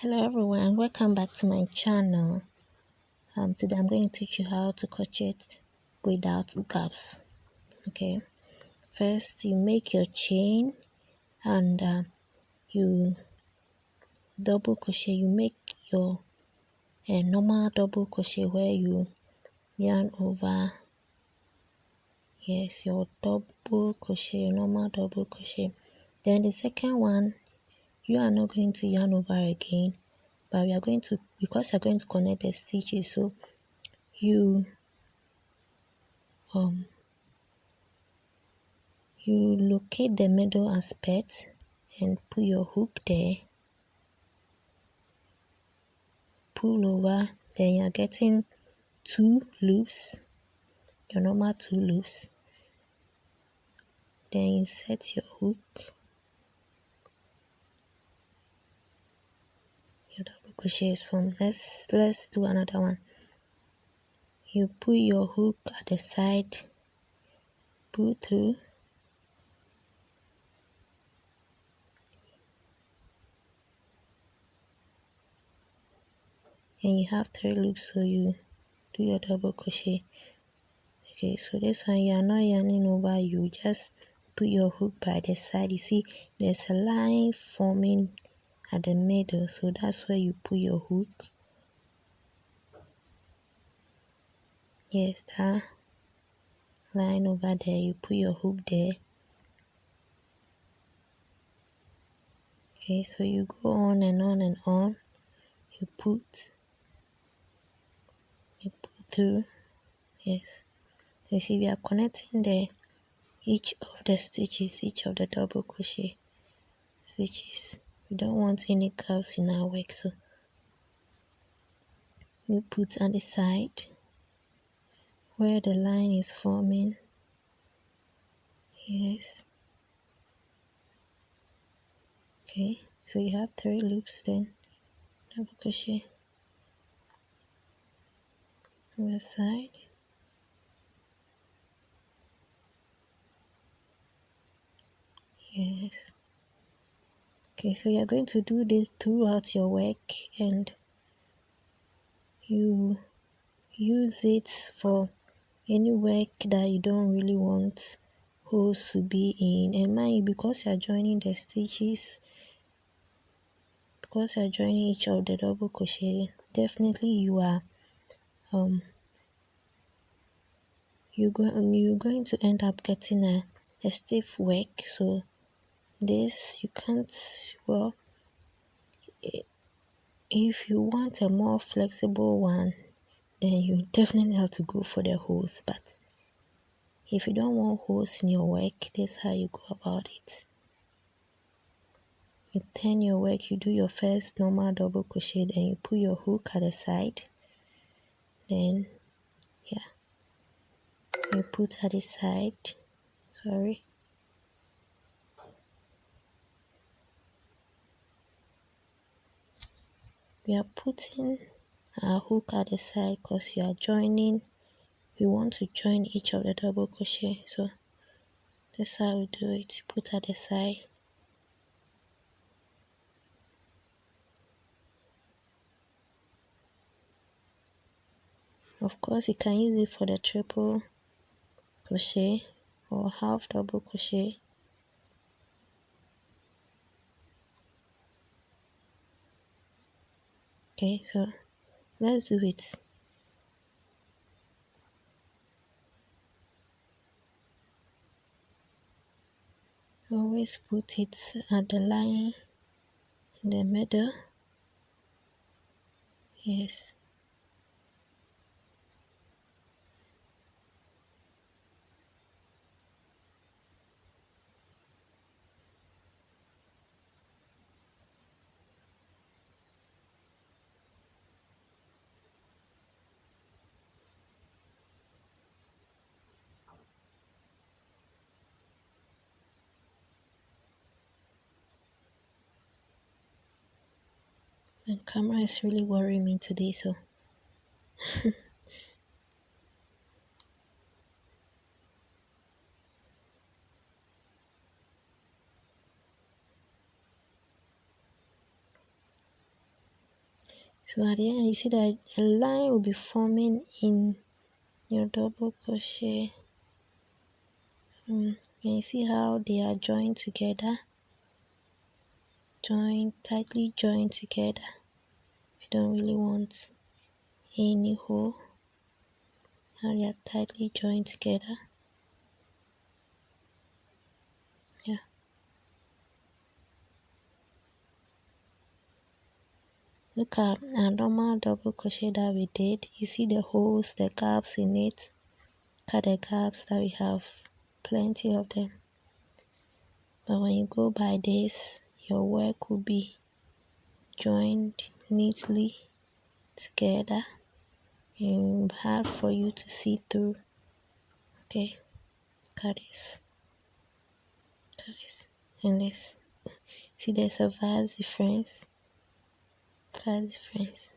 Hello everyone, welcome back to my channel. Today I'm going to teach you how to crochet without gaps. Okay, first you make your chain and you double crochet. You make your normal double crochet where you yarn over. Yes, your double crochet, your normal double crochet. Then the second one, you are not going to yarn over again, but we are going to, because you're going to connect the stitches, so you you locate the middle aspect and put your hook there, pull over, then you're getting two loops, your normal two loops. Then you set your hook, your double crochet is formed. Let's do another one. You put your hook at the side, pull through, and you have three loops, so you do your double crochet. Okay, so this one you are not yarning over, you just put your hook by the side. You see there's a line forming at the middle, so that's where you put your hook. Yes, that line over there, you put your hook there. Okay, so you go on and on and on. You pull through. Yes, you see we are connecting each of the stitches, each of the double crochet stitches. We don't want any gaps in our work, so you put on the side where the line is forming. Yes. Okay, so you have three loops, then double crochet on the side. Yes. Okay, so you're going to do this throughout your work, and you use it for any work that you don't really want holes to be in. And mind you, because you're joining the stitches, because you're joining each of the double crochet, definitely you are you're going to end up getting a stiff work. So this you can't, well, if you want a more flexible one, then you definitely have to go for the holes. But if you don't want holes in your work, this is how you go about it. You turn your work, you do your first normal double crochet, then you put your hook at the side. Then, yeah, you put at the side. Sorry. We are putting our hook at the side because you are joining. We want to join each of the double crochet, so that's how we do it. Put at the side. Of course, you can use it for the triple crochet or half double crochet. Okay, so let's do it. Always put it at the line in the middle. Yes. My camera is really worrying me today, so So at the end, you see that a line will be forming in your double crochet. Can you see how they are joined together? Tightly joined together. If you don't really want any hole, how they are tightly joined together. Yeah. Look at our normal double crochet that we did. You see the holes, the gaps in it. Look at the gaps that we have, plenty of them. But when you go by this, your work will be joined neatly together and hard for you to see through. Okay, look at this. Look at this. And this. See, there's a vast difference. Vast difference.